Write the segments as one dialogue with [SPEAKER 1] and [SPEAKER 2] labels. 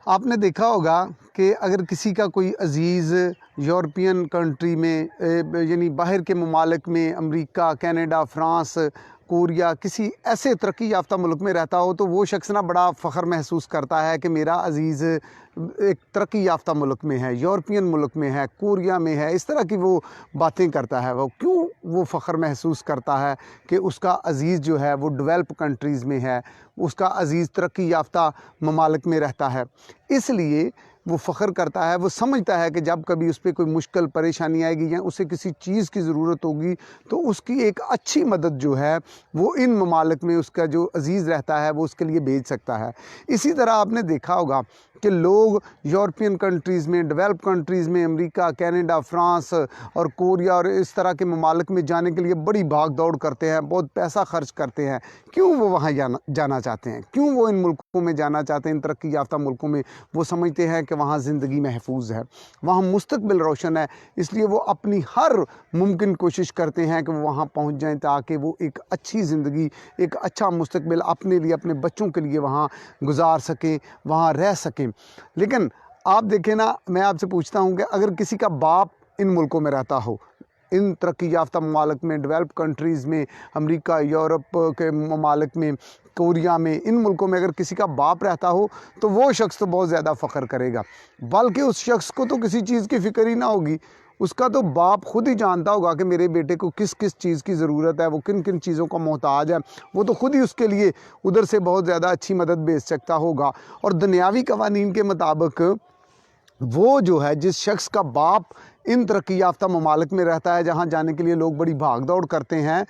[SPEAKER 1] آپ نے دیکھا ہوگا کہ اگر کسی کا کوئی عزیز یورپین کنٹری میں یعنی باہر کے ممالک میں امریکہ، کینیڈا، فرانس، کوریا کسی ایسے ترقی یافتہ ملک میں رہتا ہو تو وہ شخص نا بڑا فخر محسوس کرتا ہے کہ میرا عزیز ایک ترقی یافتہ ملک میں ہے، یورپین ملک میں ہے، کوریا میں ہے، اس طرح کی وہ باتیں کرتا ہے۔ وہ کیوں وہ فخر محسوس کرتا ہے کہ اس کا عزیز جو ہے وہ ڈیولپ کنٹریز میں ہے، اس کا عزیز ترقی یافتہ ممالک میں رہتا ہے؟ اس لیے وہ فخر کرتا ہے، وہ سمجھتا ہے کہ جب کبھی اس پہ کوئی مشکل پریشانی آئے گی یا اسے کسی چیز کی ضرورت ہوگی تو اس کی ایک اچھی مدد جو ہے وہ ان ممالک میں اس کا جو عزیز رہتا ہے وہ اس کے لیے بھیج سکتا ہے۔ اسی طرح آپ نے دیکھا ہوگا کہ لوگ یورپین کنٹریز میں، ڈیولپ کنٹریز میں، امریکہ، کینیڈا، فرانس اور کوریا اور اس طرح کے ممالک میں جانے کے لیے بڑی بھاگ دوڑ کرتے ہیں، بہت پیسہ خرچ کرتے ہیں۔ کیوں وہ وہاں جانا چاہتے ہیں؟ کیوں وہ ان ملکوں میں جانا چاہتے ہیں، ان ترقی یافتہ ملکوں میں؟ وہ سمجھتے ہیں کہ وہاں زندگی محفوظ ہے، وہاں مستقبل روشن ہے، اس لیے وہ اپنی ہر ممکن کوشش کرتے ہیں کہ وہ وہاں پہنچ جائیں تاکہ وہ ایک اچھی زندگی، ایک اچھا مستقبل اپنے لیے، اپنے بچوں کے لیے وہاں گزار سکیں، وہاں رہ سکیں۔ لیکن آپ دیکھیں نا، میں آپ سے پوچھتا ہوں کہ اگر کسی کا باپ ان ملکوں میں رہتا ہو، ان ترقی یافتہ ممالک میں، ڈیولپ کنٹریز میں، امریکہ، یورپ کے ممالک میں، کوریا میں، ان ملکوں میں اگر کسی کا باپ رہتا ہو تو وہ شخص تو بہت زیادہ فخر کرے گا، بلکہ اس شخص کو تو کسی چیز کی فکر ہی نہ ہوگی۔ اس کا تو باپ خود ہی جانتا ہوگا کہ میرے بیٹے کو کس کس چیز کی ضرورت ہے، وہ کن کن چیزوں کا محتاج ہے، وہ تو خود ہی اس کے لیے ادھر سے بہت زیادہ اچھی مدد بھیج سکتا ہوگا۔ اور دنیاوی قوانین کے مطابق وہ جو ہے، جس شخص کا باپ ان ترقی یافتہ ممالک میں رہتا ہے جہاں جانے کے لیے لوگ بڑی بھاگ دوڑ کرتے ہیں،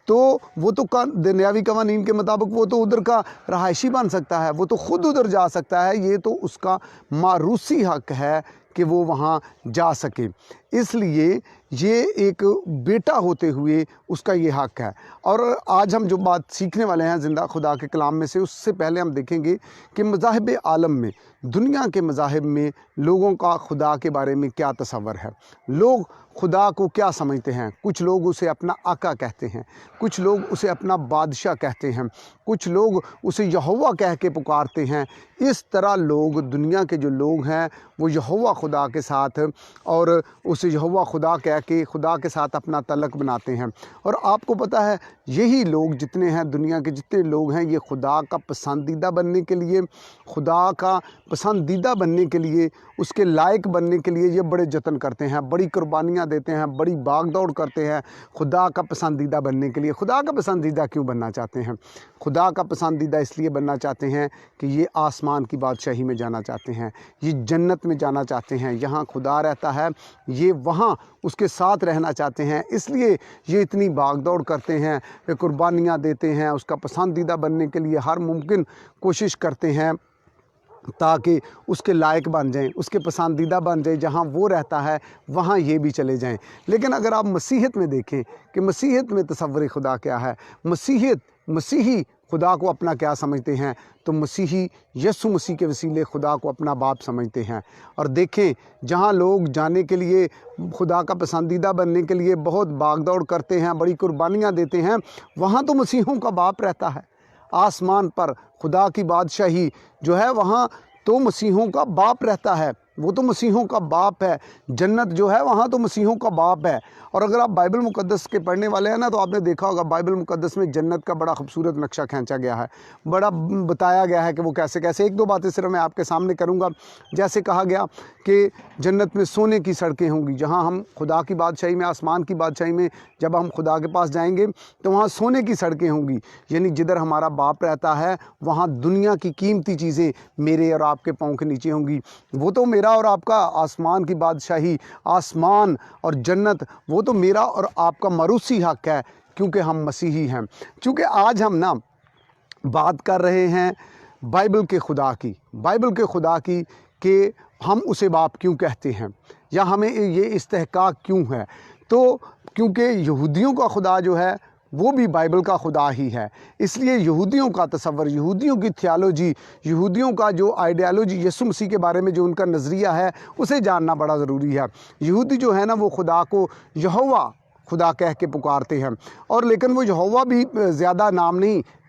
[SPEAKER 1] تو وہ تو دنیاوی قوانین کے مطابق وہ تو ادھر کا رہائشی بن سکتا ہے، وہ تو خود ادھر جا سکتا ہے، یہ تو اس کا موروثی حق ہے کہ وہ وہاں جا سکے۔ اس لیے یہ ایک بیٹا ہوتے ہوئے اس کا یہ حق ہے۔ اور آج ہم جو بات سیکھنے والے ہیں زندہ خدا کے کلام میں سے، اس سے پہلے ہم دیکھیں گے کہ مذاہب عالم میں، دنیا کے مذاہب میں لوگوں کا خدا کے بارے میں کیا تصور ہے، لوگ خدا کو کیا سمجھتے ہیں۔ کچھ لوگ اسے اپنا آقا کہتے ہیں، کچھ لوگ اسے اپنا بادشاہ کہتے ہیں، کچھ لوگ اسے یہوہ کہہ کے پکارتے ہیں۔ اس طرح لوگ، دنیا کے جو لوگ ہیں، وہ یہوہ خدا کے ساتھ اور اسے یہوہ خدا کہہ کے خدا کے ساتھ اپنا تعلق بناتے ہیں۔ اور آپ کو پتہ ہے، یہی لوگ جتنے ہیں، دنیا کے جتنے لوگ ہیں، یہ خدا کا پسندیدہ بننے کے لیے، خدا کا پسندیدہ بننے کے لیے، اس کے لائق بننے کے لیے یہ بڑے جتن کرتے ہیں، بڑی قربانیاں دیتے ہیں، بڑی بھاگ دوڑ کرتے ہیں خدا کا پسندیدہ بننے کے لیے۔ خدا کا پسندیدہ کیوں بننا چاہتے ہیں؟ خدا کا پسندیدہ اس لیے بننا چاہتے ہیں کہ یہ آسمان کی بادشاہی میں جانا چاہتے ہیں، یہ جنت میں جانا چاہتے ہیں، یہاں خدا رہتا ہے، یہ وہاں اس کے ساتھ رہنا چاہتے ہیں۔ اس لیے یہ اتنی بھاگ دوڑ کرتے ہیں، یہ قربانیاں دیتے ہیں، اس کا پسندیدہ بننے کے لیے ہر ممکن کوشش کرتے ہیں تاکہ اس کے لائق بن جائیں، اس کے پسندیدہ بن جائیں، جہاں وہ رہتا ہے وہاں یہ بھی چلے جائیں۔ لیکن اگر آپ مسیحیت میں دیکھیں کہ مسیحیت میں تصور خدا کیا ہے، مسیحی خدا کو اپنا کیا سمجھتے ہیں، تو مسیحی یسوع مسیح کے وسیلے خدا کو اپنا باپ سمجھتے ہیں۔ اور دیکھیں، جہاں لوگ جانے کے لیے، خدا کا پسندیدہ بننے کے لیے بہت بھاگ دوڑ کرتے ہیں، بڑی قربانیاں دیتے ہیں، وہاں تو مسیحوں کا باپ رہتا ہے۔ آسمان پر خدا کی بادشاہی جو ہے، وہاں تو مسیحوں کا باپ رہتا ہے، وہ تو مسیحوں کا باپ ہے۔ جنت جو ہے، وہاں تو مسیحوں کا باپ ہے۔ اور اگر آپ بائبل مقدس کے پڑھنے والے ہیں نا، تو آپ نے دیکھا ہوگا بائبل مقدس میں جنت کا بڑا خوبصورت نقشہ کھینچا گیا ہے، بڑا بتایا گیا ہے کہ وہ کیسے کیسے۔ ایک دو باتیں صرف میں آپ کے سامنے کروں گا۔ جیسے کہا گیا کہ جنت میں سونے کی سڑکیں ہوں گی، جہاں ہم خدا کی بادشاہی میں، آسمان کی بادشاہی میں جب ہم خدا کے پاس جائیں گے تو وہاں سونے کی سڑکیں ہوں گی، یعنی جدھر ہمارا باپ رہتا ہے وہاں دنیا کی قیمتی چیزیں میرے اور آپ کے پاؤں کے نیچے ہوں گی۔ وہ تو میرا اور آپ کا آسمان کی بادشاہی، آسمان اور جنت، وہ تو میرا اور آپ کا موروثی حق ہے، کیونکہ ہم مسیحی ہیں۔ چونکہ آج ہم نا بات کر رہے ہیں بائبل کے خدا کی کہ ہم اسے باپ کیوں کہتے ہیں، یا ہمیں یہ استحقاق کیوں ہے، تو کیونکہ یہودیوں کا خدا جو ہے وہ بھی بائبل کا خدا ہی ہے۔ اس لیے یہودیوں کا تصور، یہودیوں کی تھیالوجی، یہودیوں کا جو آئیڈیالوجی یسوع مسیح کے بارے میں جو ان کا نظریہ ہے، اسے جاننا بڑا ضروری ہے۔ یہودی جو ہے نا، وہ خدا کو یہوہ خدا کہہ کے پکارتے ہیں، اور لیکن وہ یہوہ بھی زیادہ نام نہیں،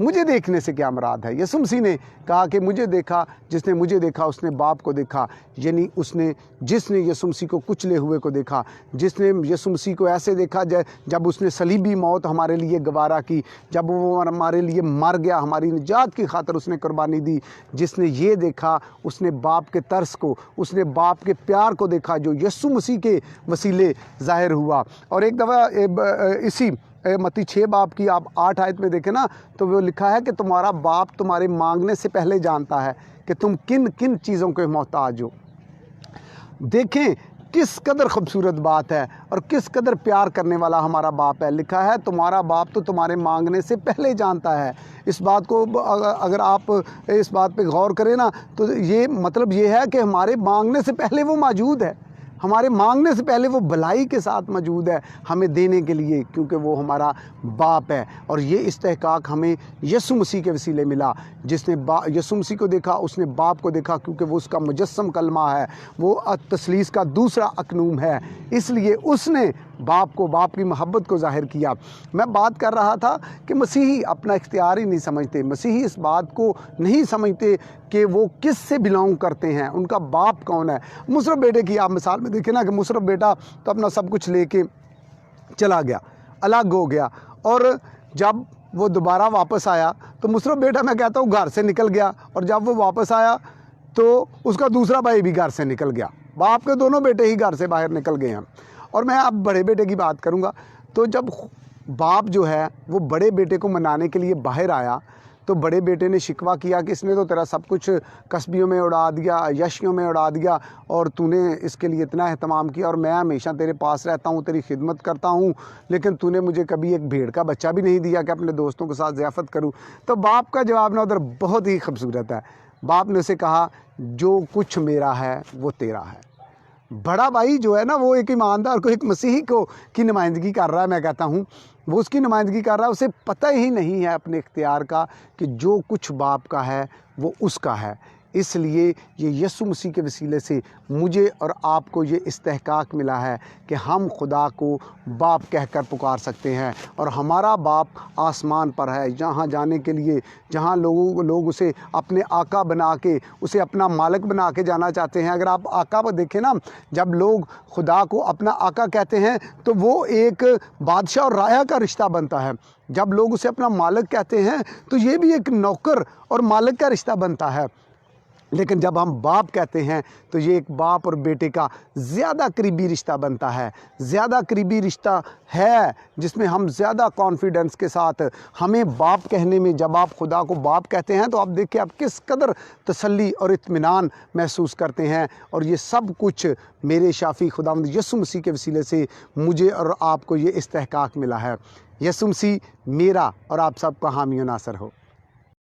[SPEAKER 1] مجھے دیکھنے سے کیا مراد ہے؟ یسوع مسیح نے کہا کہ مجھے دیکھا، جس نے مجھے دیکھا اس نے باپ کو دیکھا، یعنی جس نے یسوع مسیح کو کچلے ہوئے کو دیکھا، جس نے یسوع مسیح کو ایسے دیکھا جب اس نے صلیبی موت ہمارے لیے گوارا کی، جب وہ ہمارے لیے مر گیا، ہماری نجات کی خاطر اس نے قربانی دی، جس نے یہ دیکھا اس نے باپ کے ترس کو، اس نے باپ کے پیار کو دیکھا جو یسوع مسیح کے وسیلے ظاہر ہوا۔ اور ایک دفعہ اسی متی 6 باب کی آپ 8 آیت میں دیکھیں نا، تو وہ لکھا ہے کہ تمہارا باپ تمہارے مانگنے سے پہلے جانتا ہے کہ تم کن کن چیزوں کے محتاج ہو۔ دیکھیں کس قدر خوبصورت بات ہے اور کس قدر پیار کرنے والا ہمارا باپ ہے۔ لکھا ہے تمہارا باپ تو تمہارے مانگنے سے پہلے جانتا ہے۔ اس بات کو اگر آپ اس بات پہ غور کریں نا، تو یہ مطلب یہ ہے کہ ہمارے مانگنے سے پہلے وہ موجود ہے، ہمارے مانگنے سے پہلے وہ بھلائی کے ساتھ موجود ہے ہمیں دینے کے لیے، کیونکہ وہ ہمارا باپ ہے۔ اور یہ استحقاق ہمیں یسوع مسیح کے وسیلے ملا۔ جس نے یسوع مسیح کو دیکھا اس نے باپ کو دیکھا، کیونکہ وہ اس کا مجسم کلمہ ہے، وہ تثلیث کا دوسرا اقنوم ہے، اس لیے اس نے باپ کی محبت کو ظاہر کیا۔ میں بات کر رہا تھا کہ مسیحی اپنا اختیار ہی نہیں سمجھتے، مسیحی اس بات کو نہیں سمجھتے کہ وہ کس سے بلانگ کرتے ہیں، ان کا باپ کون ہے۔ مصرف بیٹے کی آپ مثال میں دیکھیں نا کہ مصرف بیٹا تو اپنا سب کچھ لے کے چلا گیا، الگ ہو گیا، اور جب وہ دوبارہ واپس آیا تو مصرف بیٹا میں کہتا ہوں گھر سے نکل گیا، اور جب وہ واپس آیا تو اس کا دوسرا بھائی بھی گھر سے نکل گیا، باپ کے دونوں بیٹے ہی گھر سے باہر نکل گئے ہیں۔ اور میں اب بڑے بیٹے کی بات کروں گا، تو جب باپ جو ہے وہ بڑے بیٹے کو منانے کے لیے باہر آیا تو بڑے بیٹے نے شکوہ کیا کہ اس نے تو تیرا سب کچھ کسبیوں میں اڑا دیا، عیاشیوں میں اڑا دیا، اور تو نے اس کے لیے اتنا اہتمام کیا، اور میں ہمیشہ تیرے پاس رہتا ہوں، تیری خدمت کرتا ہوں، لیکن تو نے مجھے کبھی ایک بھیڑ کا بچہ بھی نہیں دیا کہ اپنے دوستوں کے ساتھ ضیافت کروں۔ تو باپ کا جواب نا ادھر بہت ہی خوبصورت ہے۔ باپ نے اسے کہا جو کچھ میرا ہے وہ تیرا ہے۔ بڑا بھائی جو ہے نا وہ ایک ایماندار کو، ایک مسیحی کی نمائندگی کر رہا ہے، میں کہتا ہوں وہ اس کی نمائندگی کر رہا ہے، اسے پتہ ہی نہیں ہے اپنے اختیار کا کہ جو کچھ باپ کا ہے وہ اس کا ہے۔ اس لیے یہ یسوع مسیح کے وسیلے سے مجھے اور آپ کو یہ استحقاق ملا ہے کہ ہم خدا کو باپ کہہ کر پکار سکتے ہیں، اور ہمارا باپ آسمان پر ہے، جہاں جانے کے لیے جہاں لوگ اسے اپنے آقا بنا کے، اسے اپنا مالک بنا کے جانا چاہتے ہیں۔ اگر آپ آقا پر دیکھیں نا، جب لوگ خدا کو اپنا آقا کہتے ہیں تو وہ ایک بادشاہ اور رایا کا رشتہ بنتا ہے۔ جب لوگ اسے اپنا مالک کہتے ہیں تو یہ بھی ایک نوکر اور مالک کا رشتہ بنتا ہے۔ لیکن جب ہم باپ کہتے ہیں تو یہ ایک باپ اور بیٹے کا زیادہ قریبی رشتہ بنتا ہے، زیادہ قریبی رشتہ ہے، جس میں ہم زیادہ کانفیڈنس کے ساتھ ہمیں باپ کہنے میں، جب آپ خدا کو باپ کہتے ہیں تو آپ دیکھیں آپ کس قدر تسلی اور اطمینان محسوس کرتے ہیں۔ اور یہ سب کچھ میرے شافی خداوند یسوع مسیح کے وسیلے سے مجھے اور آپ کو یہ استحقاق ملا ہے۔ یسوع مسیح میرا اور آپ سب کا حامی و ناصر ہو۔